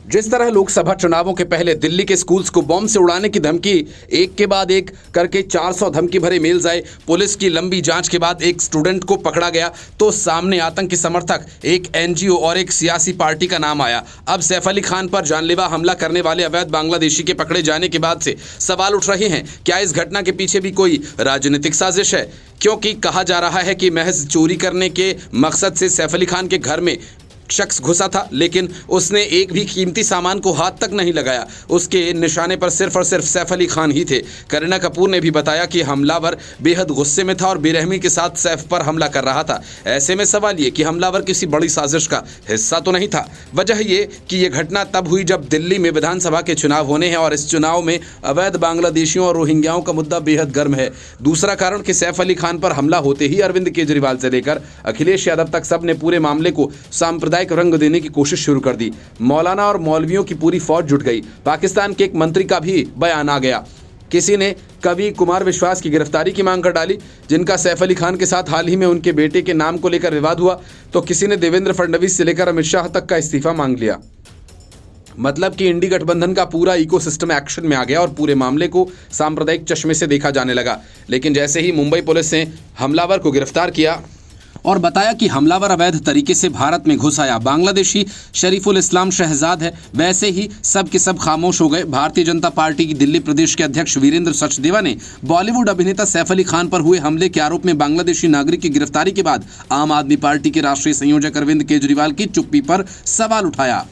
जिस तरह लोकसभा चुनावों के पहले दिल्ली के स्कूल्स को बॉम्ब से उड़ाने की धमकी एक के बाद एक करके 400 धमकी भरे मेल्स आए, पुलिस की लंबी जांच के बाद एक स्टूडेंट को पकड़ा गया, तो सामने आतंकी समर्थक, एक एनजीओ और एक सियासी पार्टी का नाम आया। अब सैफ अली खान पर जानलेवा हमला करने वाले अवैध बांग्लादेशी के पकड़े जाने के बाद से सवाल उठ रहे हैं, क्या इस घटना के पीछे भी कोई राजनीतिक साजिश है? क्योंकि कहा जा रहा है कि महज चोरी करने के मकसद से सैफ अली खान के घर में शख्स घुसा था, लेकिन उसने एक भी कीमती सामान को हाथ तक नहीं लगाया। उसके निशाने पर सिर्फ और सिर्फ सैफ अली खान ही थे। करीना कपूर ने भी बताया कि हमलावर बेहद गुस्से में था और बेरहमी के साथ सैफ पर हमला कर रहा था। ऐसे में सवाल ये कि हमलावर किसी बड़ी साजिश का हिस्सा तो नहीं था। वजह ये कि यह घटना तब हुई जब दिल्ली में विधानसभा के चुनाव होने हैं और इस चुनाव में अवैध बांग्लादेशियों और रोहिंग्याओं का मुद्दा बेहद गर्म है। दूसरा कारण कि सैफ अली खान पर हमला होते ही अरविंद केजरीवाल से लेकर अखिलेश यादव तक सब ने पूरे मामले को सांप्रदायिक रंग देने की कोशिश शुरू कर दी। मौलाना और मौलवियों की पूरी फौज जुट गई। पाकिस्तान के एक मंत्री का भी बयान आ गया। किसी ने कवि कुमार विश्वास की गिरफ्तारी की मांग कर डाली, जिनका सैफ अली खान के साथ हाल ही में उनके बेटे के नाम को लेकर विवाद हुआ, तो किसी ने देवेंद्र फडणवीस से लेकर अमित शाह तक का इस्तीफा मांग लिया। मतलब कि इंडी गठबंधन का पूरा इकोसिस्टम एक्शन में आ गया और पूरे मामले को सांप्रदायिक चश्मे से देखा जाने लगा। लेकिन जैसे ही मुंबई पुलिस ने हमलावर को गिरफ्तार किया और बताया कि हमलावर अवैध तरीके से भारत में घुस आया, बांग्लादेशी शरीफुल इस्लाम शहजाद है, वैसे ही सब के सब खामोश हो गए। भारतीय जनता पार्टी की दिल्ली प्रदेश के अध्यक्ष वीरेंद्र सचदेवा ने बॉलीवुड अभिनेता सैफ अली खान पर हुए हमले के आरोप में बांग्लादेशी नागरिक की गिरफ्तारी के बाद आम आदमी पार्टी के राष्ट्रीय संयोजक अरविंद केजरीवाल की चुप्पी पर सवाल उठाया।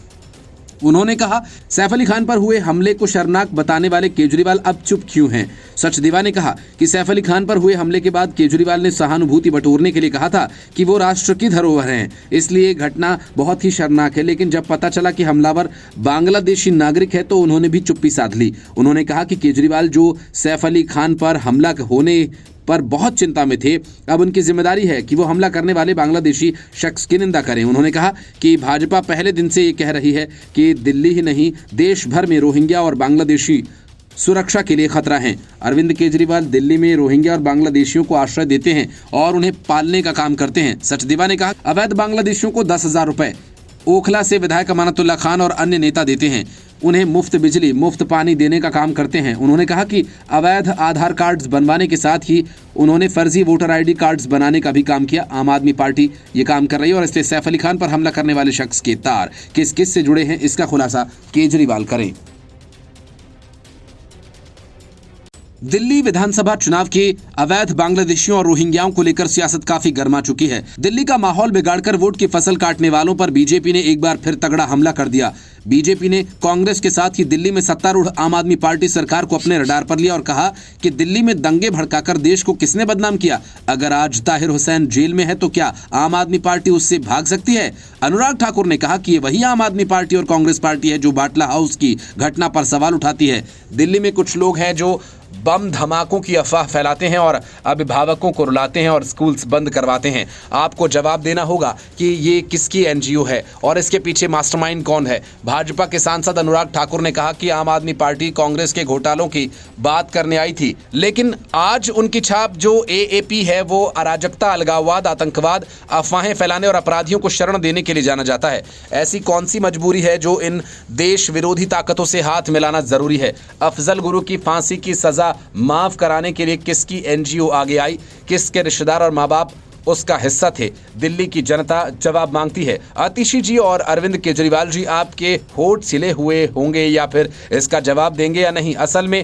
उन्होंने कहा, सैफ अली खान पर हुए हमले को शर्मनाक बताने वाले केजरीवाल अब चुप क्यों हैं? सचदेवा ने कहा कि सैफ अली खान पर हुए हमले के बाद केजरीवाल ने सहानुभूति बटोरने के लिए कहा था कि वो राष्ट्र की धरोहर हैं, इसलिए घटना बहुत ही शर्मनाक है। लेकिन जब पता चला कि हमलावर बांग्लादेशी नागरिक है तो उन्होंने भी चुप्पी साध ली। उन्होंने कहा कि केजरीवाल जो सैफ अली खान पर हमला होने पर बहुत चिंता में थे, अब उनकी जिम्मेदारी है कि वो हमला करने वाले बांग्लादेशी शख्स की निंदा करें। उन्होंने कहा कि भाजपा पहले दिन से ये कह रही है कि दिल्ली ही नहीं देश भर में रोहिंग्या और बांग्लादेशी सुरक्षा के लिए खतरा हैं। अरविंद केजरीवाल दिल्ली में रोहिंग्या और बांग्लादेशियों को आश्रय देते हैं और उन्हें पालने का काम करते हैं। सचदेवा ने कहा, अवैध बांग्लादेशियों को 10,000 रुपए ओखला से विधायक अमानतुल्लाह खान और अन्य नेता देते हैं, उन्हें मुफ्त बिजली मुफ्त पानी देने का काम करते हैं। उन्होंने कहा कि अवैध आधार कार्ड्स बनवाने के साथ ही उन्होंने फर्जी वोटर आईडी कार्ड्स बनाने का भी काम किया। आम आदमी पार्टी ये काम कर रही है और इसलिए सैफ अली खान पर हमला करने वाले शख्स के तार किस किस से जुड़े हैं, इसका खुलासा केजरीवाल करें। दिल्ली विधानसभा चुनाव के अवैध बांग्लादेशियों और रोहिंग्याओं को लेकर सियासत काफी गर्मा चुकी है। दिल्ली का माहौल बिगाड़कर वोट की फसल काटने वालों पर बीजेपी ने एक बार फिर तगड़ा हमला कर दिया। बीजेपी ने कांग्रेस के साथ ही दिल्ली में सत्तारूढ़ आम आदमी पार्टी सरकार को अपने रडार पर लिया और कहा कि दिल्ली में दंगे भड़काकर देश को किसने बदनाम किया? अगर आज ताहिर हुसैन जेल में है तो क्या आम आदमी पार्टी उससे भाग सकती है? अनुराग ठाकुर ने कहा कि ये वही आम आदमी पार्टी और कांग्रेस पार्टी है जो बाटला हाउस की घटना पर सवाल उठाती है। दिल्ली में कुछ लोग हैं जो बम धमाकों की अफवाह फैलाते हैं और अभिभावकों को रुलाते हैं और स्कूल्स बंद करवाते हैं। आपको जवाब देना होगा कि ये किसकी एनजीओ है और इसके पीछे मास्टरमाइंड कौन है। भाजपा के सांसद अनुराग ठाकुर ने कहा कि आम आदमी पार्टी कांग्रेस के घोटालों की बात करने आई थी, लेकिन आज उनकी छाप जो एएपी है वो अराजकता, अलगाववाद, आतंकवाद, अफवाहें फैलाने और अपराधियों को शरण देने के लिए जाना जाता है। ऐसी कौन सी मजबूरी है जो इन देश विरोधी ताकतों से हाथ मिलाना जरूरी है? अफजल गुरु की फांसी की सजा माफ कराने के लिए किसकी एनजीओ आगे आई? किसके रिश्तेदार और माँ बाप उसका हिस्सा थे? दिल्ली की जनता जवाब मांगती है। आतिशी जी और अरविंद केजरीवाल जी, आपके होठ सिले हुए होंगे या फिर इसका जवाब देंगे या नहीं? असल में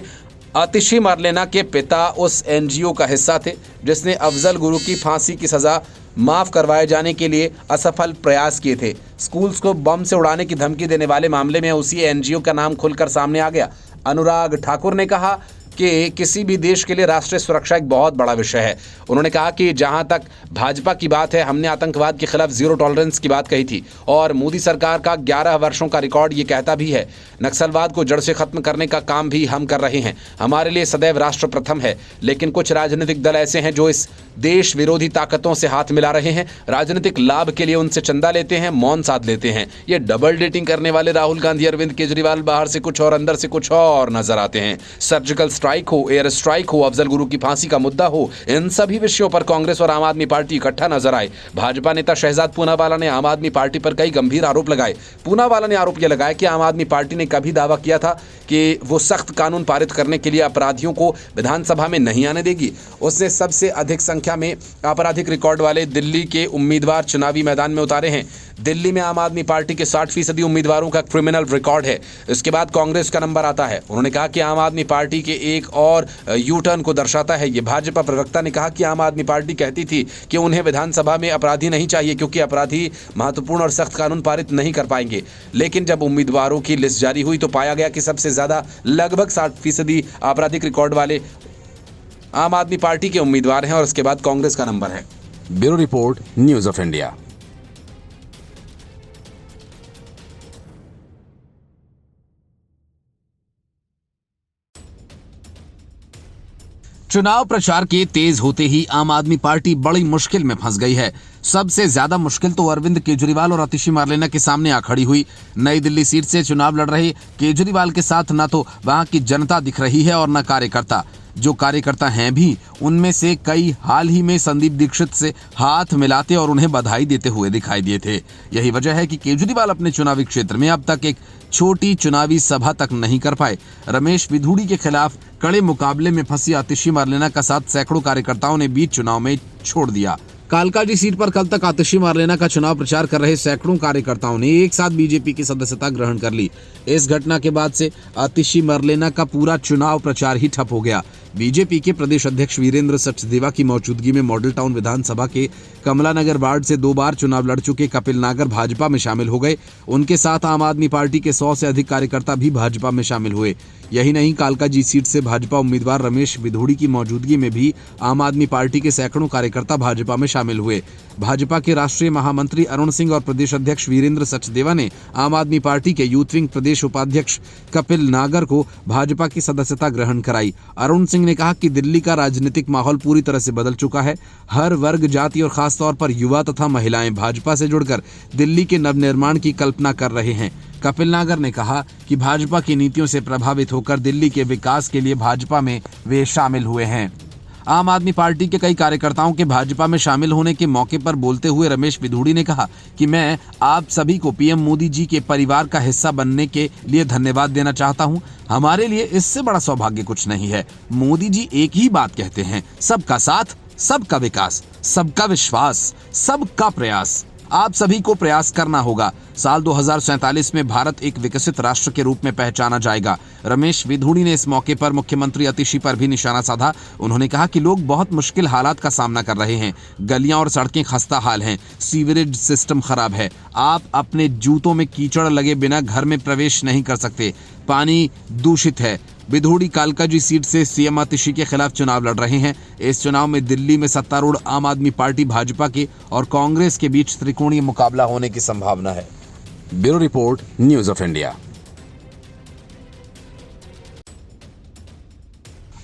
आतिशी मरलेना के पिता उस एनजीओ का हिस्सा थे जिसने अफजल गुरु की फांसी की सजा माफ करवाए जाने के लिए असफल प्रयास किए थे। स्कूल्स को बम से उड़ाने की धमकी देने वाले मामले में उसी एनजीओ का नाम खुलकर सामने आ गया। अनुराग ठाकुर ने कहा कि किसी भी देश के लिए राष्ट्रीय सुरक्षा एक बहुत बड़ा विषय है। उन्होंने कहा कि जहां तक भाजपा की बात है, हमने आतंकवाद के खिलाफ जीरो टॉलरेंस की बात कही थी और मोदी सरकार का 11 वर्षों का रिकॉर्ड ये कहता भी है। नक्सलवाद को जड़ से खत्म करने का काम भी हम कर रहे हैं। हमारे लिए सदैव राष्ट्र प्रथम है। लेकिन कुछ राजनीतिक दल ऐसे हैं जो इस देश विरोधी ताकतों से हाथ मिला रहे हैं, राजनीतिक लाभ के लिए उनसे चंदा लेते हैं, मौन साध लेते हैं। ये डबल डेटिंग करने वाले राहुल गांधी, अरविंद केजरीवाल बाहर से कुछ और अंदर से कुछ और नजर आते हैं। सर्जिकल स्ट्राइक स्ट्राइक हो, एयर स्ट्राइक हो, अफजल गुरु की फांसी का मुद्दा हो, इन सभी विषयों पर कांग्रेस और आम आदमी पार्टी इकट्ठा नजर आए। भाजपा नेता शहजाद पूनावाला ने आम आदमी पार्टी पर कई गंभीर आरोप लगाए। पूनावाला ने आरोप यह लगाया कि आम आदमी पार्टी ने कभी दावा किया था कि वो सख्त कानून पारित करने के लिए अपराधियों को विधानसभा में नहीं आने देगी। उसने सबसे अधिक संख्या में आपराधिक रिकॉर्ड वाले दिल्ली के उम्मीदवार चुनावी मैदान में उतारे हैं। दिल्ली में आम आदमी पार्टी के 60% उम्मीदवारों का क्रिमिनल रिकॉर्ड है। इसके बाद कांग्रेस का नंबर आता है। उन्होंने कहा कि आम आदमी पार्टी के एक और यू टर्न को दर्शाता है। ये भाजपा प्रवक्ता ने कहा कि आम आदमी पार्टी कहती थी कि उन्हें विधानसभा में अपराधी नहीं चाहिए क्योंकि अपराधी महत्वपूर्ण और सख्त कानून पारित नहीं कर पाएंगे। लेकिन जब उम्मीदवारों की लिस्ट जारी हुई तो पाया गया कि सबसे ज्यादा लगभग 60% आपराधिक रिकॉर्ड वाले आम आदमी पार्टी के उम्मीदवार हैं और उसके बाद कांग्रेस का नंबर है। Bureau report, news of India. चुनाव प्रचार के तेज होते ही आम आदमी पार्टी बड़ी मुश्किल में फंस गई है। सबसे ज्यादा मुश्किल तो अरविंद केजरीवाल और आतिशी मार्लेना के सामने आ खड़ी हुई। नई दिल्ली सीट से चुनाव लड़ रहे केजरीवाल के साथ न तो वहां की जनता दिख रही है और न कार्यकर्ता। जो कार्यकर्ता हैं भी, उनमें से कई हाल ही में संदीप दीक्षित से हाथ मिलाते और उन्हें बधाई देते हुए दिखाई दिए थे। यही वजह है कि केजरीवाल अपने चुनावी क्षेत्र में अब तक एक छोटी चुनावी सभा तक नहीं कर पाए। रमेश बिधूड़ी के खिलाफ कड़े मुकाबले में फंसी आतिशी मार्लेना का साथ सैकड़ों कार्यकर्ताओं ने बीच चुनाव में छोड़ दिया। कालकाजी सीट पर कल तक आतिशी मार्लेना का चुनाव प्रचार कर रहे सैकड़ों कार्यकर्ताओं ने एक साथ बीजेपी की सदस्यता ग्रहण कर ली। इस घटना के बाद से आतिशी मार्लेना का पूरा चुनाव प्रचार ही ठप हो गया। बीजेपी के प्रदेश अध्यक्ष वीरेंद्र सचदेवा की मौजूदगी में मॉडल टाउन विधानसभा के कमला नगर वार्ड से 2 बार चुनाव लड़ चुके कपिल नागर भाजपा में शामिल हो गए। उनके साथ आम आदमी पार्टी के 100 से अधिक कार्यकर्ता भी भाजपा में शामिल हुए। यही नहीं, कालकाजी सीट से भाजपा उम्मीदवार रमेश बिधूड़ी की मौजूदगी में भी आम आदमी पार्टी के सैकड़ों कार्यकर्ता भाजपा में शामिल हुए। भाजपा के राष्ट्रीय महामंत्री अरुण सिंह और प्रदेश अध्यक्ष वीरेंद्र सचदेवा ने आम आदमी पार्टी के यूथ विंग प्रदेश उपाध्यक्ष कपिल नागर को भाजपा की सदस्यता ग्रहण कराई। अरुण सिंह ने कहा कि दिल्ली का राजनीतिक माहौल पूरी तरह से बदल चुका है। हर वर्ग, जाति और खासतौर पर युवा तथा महिलाएं भाजपा से जुड़कर दिल्ली के नवनिर्माण की कल्पना कर रहे हैं। कपिल नागर ने कहा कि भाजपा की नीतियों से प्रभावित होकर दिल्ली के विकास के लिए भाजपा में वे शामिल हुए हैं। आम आदमी पार्टी के कई कार्यकर्ताओं के भाजपा में शामिल होने के मौके पर बोलते हुए रमेश बिधूड़ी ने कहा कि मैं आप सभी को पीएम मोदी जी के परिवार का हिस्सा बनने के लिए धन्यवाद देना चाहता हूं। हमारे लिए इससे बड़ा सौभाग्य कुछ नहीं है। मोदी जी एक ही बात कहते हैं, सबका साथ, सबका विकास, सबका विश्वास, सबका प्रयास। आप सभी को प्रयास करना होगा। साल 2047 में भारत एक विकसित राष्ट्र के रूप में पहचाना जाएगा। रमेश बिधूड़ी ने इस मौके पर मुख्यमंत्री आतिशी पर भी निशाना साधा। उन्होंने कहा कि लोग बहुत मुश्किल हालात का सामना कर रहे हैं। गलियां और सड़कें खस्ता हाल हैं, सीवरेज सिस्टम खराब है। आप अपने जूतों में कीचड़ लगे बिना घर में प्रवेश नहीं कर सकते। पानी दूषित है। बिधूड़ी कालकाजी सीट से सीएम आतिशी के खिलाफ चुनाव लड़ रहे हैं। इस चुनाव में दिल्ली में सत्तारूढ़ आम आदमी पार्टी भाजपा के और कांग्रेस के बीच त्रिकोणीय मुकाबला होने की संभावना है। Bureau report, news of India.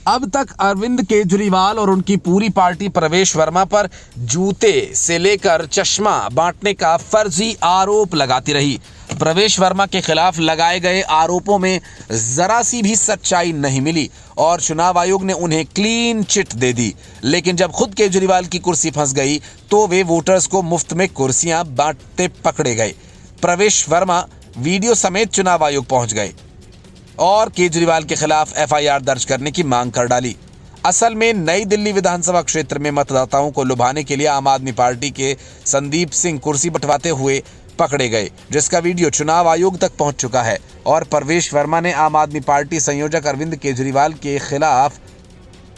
अब तक अरविंद केजरीवाल और उनकी पूरी पार्टी प्रवेश वर्मा पर जूते से लेकर चश्मा बांटने का फर्जी आरोप लगाती रही। प्रवेश वर्मा के खिलाफ लगाए गए आरोपों में जरा सी भी सच्चाई नहीं मिली और चुनाव आयोग ने उन्हें क्लीन चिट दे दी। लेकिन जब खुद केजरीवाल की कुर्सी फंस गई तो वे वोटर्स को मुफ्त में कुर्सियां बांटते पकड़े गए। प्रवेश वर्मा वीडियो समेत चुनाव आयोग पहुंच गए और केजरीवाल के खिलाफ एफआईआर दर्ज करने की मांग कर डाली। असल में नई दिल्ली विधानसभा क्षेत्र में मतदाताओं को लुभाने के लिए आम आदमी पार्टी के संदीप सिंह कुर्सी बंटवाते हुए पकड़े गए, जिसका वीडियो चुनाव आयोग तक पहुंच चुका है। और प्रवेश वर्मा ने आम आदमी पार्टी संयोजक अरविंद केजरीवाल के खिलाफ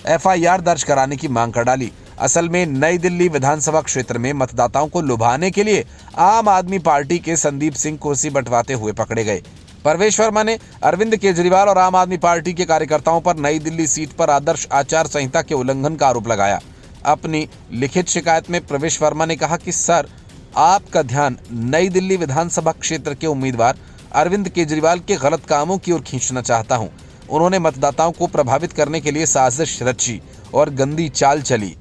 एफआईआर दर्ज कराने की मांग कर डाली। असल में नई दिल्ली विधानसभा क्षेत्र में मतदाताओं को लुभाने के लिए आम आदमी पार्टी के संदीप सिंह कुर्सी बंटवाते हुए पकड़े गए। प्रवेश वर्मा ने अरविंद केजरीवाल और आम आदमी पार्टी के कार्यकर्ताओं पर नई दिल्ली सीट पर आदर्श आचार संहिता के उल्लंघन का आरोप लगाया। अपनी लिखित शिकायत में प्रवेश वर्मा ने कहा कि सर, आपका ध्यान नई दिल्ली विधानसभा क्षेत्र के उम्मीदवार अरविंद केजरीवाल के गलत कामों की ओर खींचना चाहता हूं। उन्होंने मतदाताओं को प्रभावित करने के लिए साजिश रची और गंदी चाल चली।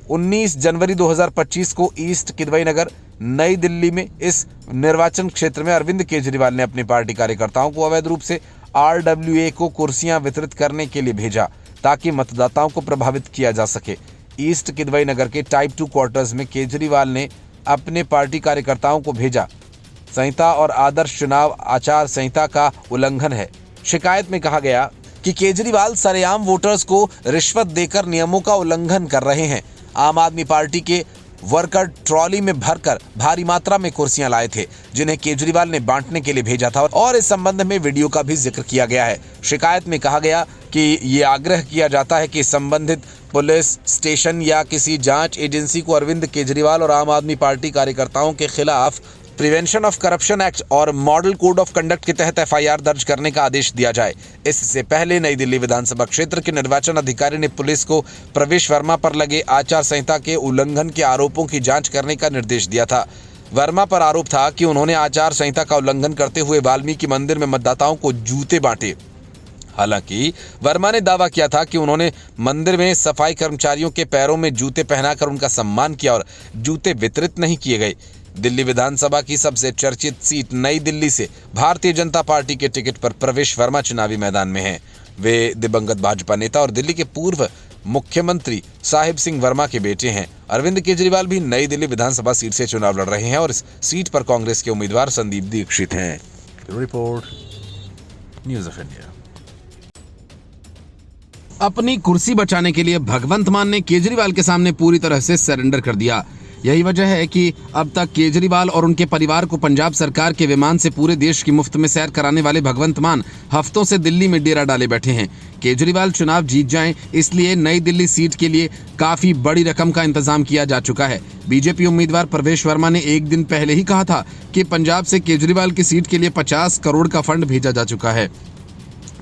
19 जनवरी 2025 को ईस्ट किदवई नगर नई दिल्ली में इस निर्वाचन क्षेत्र में अरविंद केजरीवाल ने अपनी पार्टी कार्यकर्ताओं को अवैध रूप से RWA को कुर्सियां वितरित करने के लिए भेजा ताकि मतदाताओं को प्रभावित किया जा सके। ईस्ट किदवई नगर के टाइप 2 क्वार्टर्स में केजरीवाल ने अपने पार्टी कार्यकर्ताओं को भेजा। संहिता और आदर्श चुनाव आचार संहिता का उल्लंघन है। शिकायत में कहा गया कि केजरीवाल सरेआम वोटर्स को रिश्वत देकर नियमों का उल्लंघन कर रहे हैं। आम आदमी पार्टी के वर्कर ट्रॉली में भरकर भारी मात्रा में कुर्सियां लाए थे, जिन्हें केजरीवाल ने बांटने के लिए भेजा था और इस संबंध में वीडियो का भी जिक्र किया गया है। शिकायत में कहा गया कि ये आग्रह किया जाता है कि संबंधित पुलिस स्टेशन या किसी जांच एजेंसी को अरविंद केजरीवाल और आम आदमी पार्टी कार्यकर्ताओं के खिलाफ प्रिवेंशन ऑफ करप्शन एक्ट और मॉडल कोड ऑफ कंडक्ट के तहत FIR दर्ज करने का आदेश दिया जाए। इससे पहले नई दिल्ली विधानसभा क्षेत्र के निर्वाचन अधिकारी ने पुलिस को प्रवेश वर्मा पर लगे आचार संहिता के उल्लंघन के आरोपों की जांच करने का निर्देश दिया था। वर्मा पर आरोप था कि उन्होंने आचार संहिता का उल्लंघन करते हुए वाल्मीकि मंदिर में मतदाताओं को जूते बांटे। हालांकि वर्मा ने दावा किया था कि उन्होंने मंदिर में सफाई कर्मचारियों के पैरों में जूते पहनाकर उनका सम्मान किया और जूते वितरित नहीं किए गए। दिल्ली विधानसभा की सबसे चर्चित सीट नई दिल्ली से भारतीय जनता पार्टी के टिकट पर प्रवेश वर्मा चुनावी मैदान में हैं। वे दिवंगत भाजपा नेता और दिल्ली के पूर्व मुख्यमंत्री साहिब सिंह वर्मा के बेटे हैं। अरविंद केजरीवाल भी नई दिल्ली विधानसभा सीट से चुनाव लड़ रहे हैं और इस सीट पर कांग्रेस के उम्मीदवार संदीप दीक्षित हैं। Report news of India. अपनी कुर्सी बचाने के लिए भगवंत मान ने केजरीवाल के सामने पूरी तरह से सरेंडर कर दिया। यही वजह है कि अब तक केजरीवाल और उनके परिवार को पंजाब सरकार के विमान से पूरे देश की मुफ्त में सैर कराने वाले भगवंत मान हफ्तों से दिल्ली में डेरा डाले बैठे हैं। केजरीवाल चुनाव जीत जाएं, इसलिए नई दिल्ली सीट के लिए काफी बड़ी रकम का इंतजाम किया जा चुका है। बीजेपी उम्मीदवार प्रवेश वर्मा ने एक दिन पहले ही कहा था कि पंजाब से केजरीवाल की सीट के लिए 50 करोड़ का फंड भेजा जा चुका है।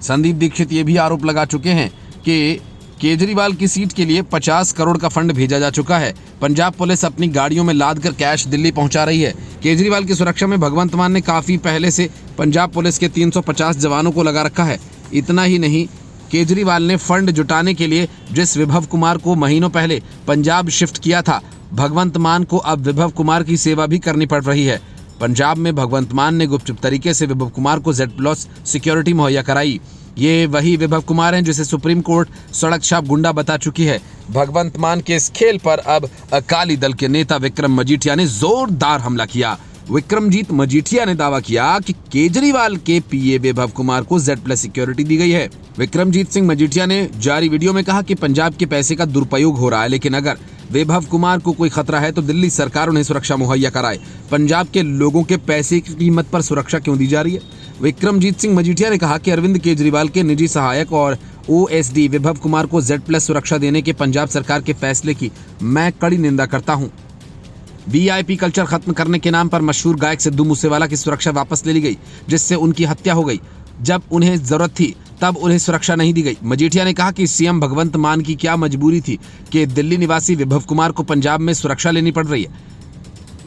संदीप दीक्षित ये भी आरोप लगा चुके हैं कि केजरीवाल की सीट के लिए 50 करोड़ का फंड भेजा जा चुका है। पंजाब पुलिस अपनी गाड़ियों में लाद कर कैश दिल्ली पहुंचा रही है। केजरीवाल की सुरक्षा में भगवंत मान ने काफी पहले से पंजाब पुलिस के 350 जवानों को लगा रखा है। इतना ही नहीं, केजरीवाल ने फंड जुटाने के लिए जिस विभव कुमार को महीनों पहले पंजाब शिफ्ट किया था, भगवंत मान को अब विभव कुमार की सेवा भी करनी पड़ रही है। पंजाब में भगवंत मान ने गुपचुप तरीके से विभव कुमार को Z+ सिक्योरिटी मुहैया कराई। ये वही विभव कुमार हैं जिसे सुप्रीम कोर्ट सड़क छाप गुंडा बता चुकी है। भगवंत मान के इस खेल पर अब अकाली दल के नेता विक्रम मजीठिया ने जोरदार हमला किया। विक्रमजीत मजीठिया ने दावा किया कि केजरीवाल के PA विभव कुमार को Z+ सिक्योरिटी दी गई है। विक्रमजीत सिंह मजीठिया ने जारी वीडियो में कहा कि पंजाब के पैसे का दुरुपयोग हो रहा है, लेकिन अगर विभव कुमार को कोई खतरा है तो दिल्ली सरकार उन्हें सुरक्षा मुहैया कराए। पंजाब के लोगों के पैसे की कीमत पर सुरक्षा क्यों दी जा रही है? विक्रमजीत सिंह मजीठिया ने कहा कि अरविंद केजरीवाल के निजी सहायक और OSD विभव कुमार को Z+ सुरक्षा देने के पंजाब सरकार के फैसले की मैं कड़ी निंदा करता हूं। VIP कल्चर खत्म करने के नाम पर मशहूर गायक सिद्धू मूसेवाला की सुरक्षा वापस ले ली गई, जिससे उनकी हत्या हो गई। जब उन्हें जरूरत थी तब उन्हें सुरक्षा नहीं दी गई। मजीठिया ने कहा कि CM भगवंत मान की क्या मजबूरी थी कि दिल्ली निवासी विभव कुमार को पंजाब में सुरक्षा लेनी पड़ रही है।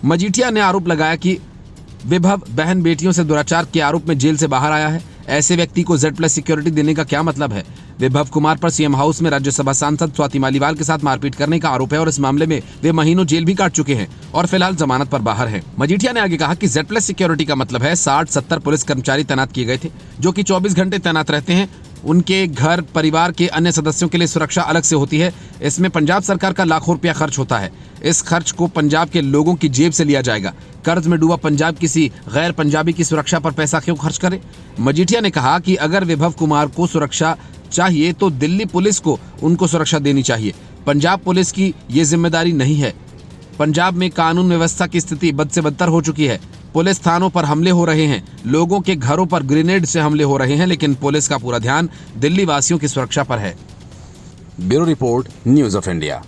मजीठिया ने आरोप लगाया कि विभव बहन बेटियों से दुराचार के आरोप में जेल से बाहर आया है। ऐसे व्यक्ति को Z+ सिक्योरिटी देने का क्या मतलब है? विभव कुमार पर CM हाउस में राज्यसभा सांसद स्वाति मालीवाल के साथ मारपीट करने का आरोप है और इस मामले में वे महीनों जेल भी काट चुके हैं और फिलहाल जमानत पर बाहर हैं। मजीठिया ने आगे कहा कि Z+ सिक्योरिटी का मतलब है 60-70 पुलिस कर्मचारी तैनात किए गए थे, जो कि 24 घंटे तैनात रहते हैं। उनके घर परिवार के अन्य सदस्यों के लिए सुरक्षा अलग से होती है। इसमें पंजाब सरकार का लाखों रुपया खर्च होता है। इस खर्च को पंजाब के लोगों की जेब से लिया जाएगा। कर्ज में डूबा पंजाब किसी गैर पंजाबी की सुरक्षा पर पैसा क्यों खर्च करे? मजीठिया ने कहा कि अगर विभव कुमार को सुरक्षा चाहिए तो दिल्ली पुलिस को उनको सुरक्षा देनी चाहिए। पंजाब पुलिस की ये जिम्मेदारी नहीं है। पंजाब में कानून व्यवस्था की स्थिति बद से बदतर हो चुकी है। पुलिस थानों पर हमले हो रहे हैं, लोगों के घरों पर ग्रेनेड से हमले हो रहे हैं, लेकिन पुलिस का पूरा ध्यान दिल्ली वासियों की सुरक्षा पर है। Bureau report, news of India.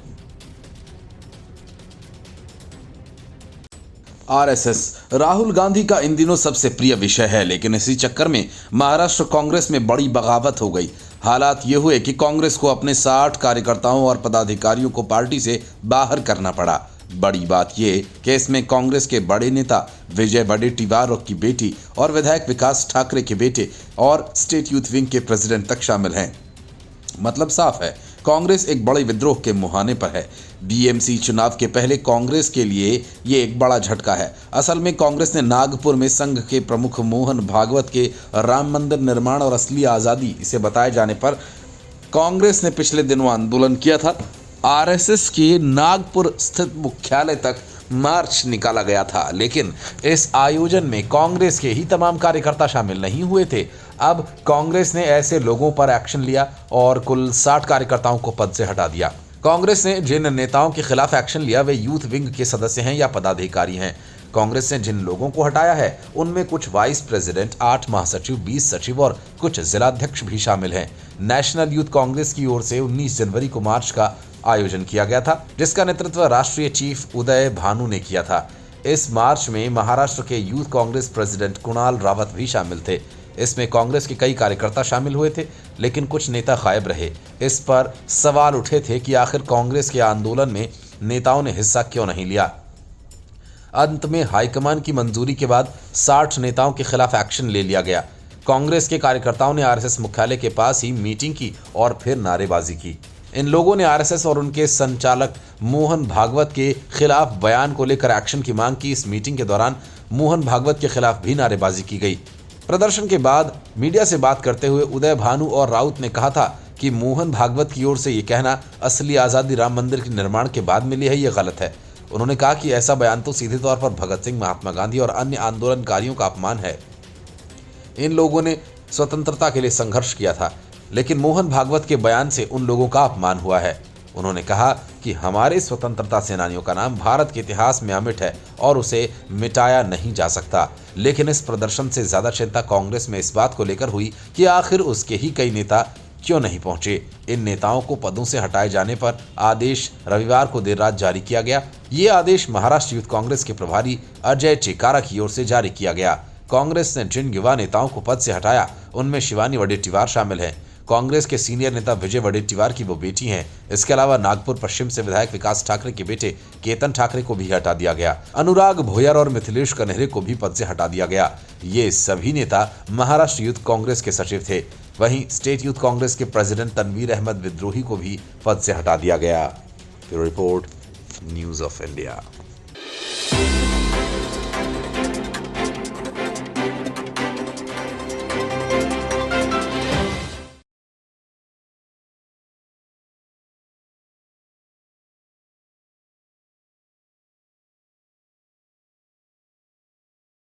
RSS Rahul Gandhi का इन दिनों सबसे प्रिय विषय है, लेकिन इसी चक्कर में महाराष्ट्र कांग्रेस में बड़ी बगावत हो गई। हालात ये हुए कि कांग्रेस को अपने 60 कार्यकर्ताओं और पदाधिकारियों को पार्टी से बाहर करना पड़ा। बड़ी बात यह कि इसमें कांग्रेस के बड़े नेता विजय वडेट्टीवार की बेटी और विधायक विकास ठाकरे के बेटे और स्टेट यूथ विंग के प्रेसिडेंट तक शामिल हैं। मतलब साफ है, कांग्रेस एक बड़े विद्रोह के मुहाने पर है। बीएमसी चुनाव के पहले कांग्रेस के लिए ये एक बड़ा झटका है। असल में कांग्रेस ने नागपुर में संघ के प्रमुख मोहन भागवत के राम मंदिर निर्माण और असली आज़ादी इसे बताए जाने पर कांग्रेस ने पिछले दिनों आंदोलन किया था। आरएसएस के नागपुर स्थित मुख्यालय तक मार्च निकाला गया था, लेकिन इस आयोजन में कांग्रेस के ही तमाम कार्यकर्ता शामिल नहीं हुए थे। अब कांग्रेस ने ऐसे लोगों पर एक्शन लिया और कुल 60 कार्यकर्ताओं को पद से हटा दिया। कांग्रेस ने जिन नेताओं के खिलाफ एक्शन लिया वे यूथ विंग के सदस्य हैं या पदाधिकारी हैं। कांग्रेस ने जिन लोगों को हटाया है उनमें कुछ वाइस प्रेसिडेंट, 8 महासचिव, 20 सचिव और कुछ जिलाध्यक्ष भी शामिल हैं। नेशनल यूथ कांग्रेस की ओर से 19 जनवरी को मार्च का आयोजन किया गया था, जिसका नेतृत्व राष्ट्रीय चीफ उदय भानु ने किया था। इस मार्च में महाराष्ट्र के यूथ कांग्रेस प्रेसिडेंट कुणाल रावत भी शामिल थे। इसमें कांग्रेस के कई कार्यकर्ता शामिल हुए थे, लेकिन कुछ नेता गायब रहे। इस पर सवाल उठे थे कि आखिर कांग्रेस के आंदोलन में नेताओं ने हिस्सा क्यों नहीं लिया। अंत में हाईकमान की मंजूरी के बाद 60 नेताओं के खिलाफ एक्शन ले लिया गया। कांग्रेस के कार्यकर्ताओं ने आरएसएस मुख्यालय के पास ही मीटिंग की और फिर नारेबाजी की। इन लोगों ने आरएसएस और उनके संचालक मोहन भागवत के खिलाफ बयान को लेकर एक्शन की मांग की। इस मीटिंग के दौरान मोहन भागवत के खिलाफ भी नारेबाजी की गई। प्रदर्शन के बाद मीडिया से बात करते हुए उदय भानु और राउत ने कहा था कि मोहन भागवत की ओर से ये कहना असली आज़ादी राम मंदिर के निर्माण के बाद मिली है, ये गलत है। उन्होंने कहा कि ऐसा बयान तो सीधे तौर पर भगत सिंह, महात्मा गांधी और अन्य आंदोलनकारियों का अपमान है। इन लोगों ने स्वतंत्रता के लिए संघर्ष किया था, लेकिन मोहन भागवत के बयान से उन लोगों का अपमान हुआ है। उन्होंने कहा कि हमारे स्वतंत्रता सेनानियों का नाम भारत के इतिहास में अमिट है और उसे मिटाया नहीं जा सकता। लेकिन इस प्रदर्शन से ज्यादा चिंता कांग्रेस में इस बात को लेकर हुई कि आखिर उसके ही कई नेता क्यों नहीं पहुंचे। इन नेताओं को पदों से हटाए जाने पर आदेश रविवार को देर रात जारी किया गया। ये आदेश महाराष्ट्र यूथ कांग्रेस के प्रभारी अजय चिकारा की ओर से जारी किया गया। कांग्रेस ने जिन युवा नेताओं को पद से हटाया उनमें शिवानी वडेट्टीवार शामिल हैं। कांग्रेस के सीनियर नेता विजय वडेट्टीवार की वो बेटी हैं। इसके अलावा नागपुर पश्चिम से विधायक विकास ठाकरे के बेटे केतन ठाकरे को भी हटा दिया गया। अनुराग भोयर और मिथिलेश कन्हेरे को भी पद से हटा दिया गया। ये सभी नेता महाराष्ट्र यूथ कांग्रेस के सचिव थे। वहीं स्टेट यूथ कांग्रेस के प्रेसिडेंट तनवीर अहमद विद्रोही को भी पद से हटा दिया गया। Bureau report, news of India.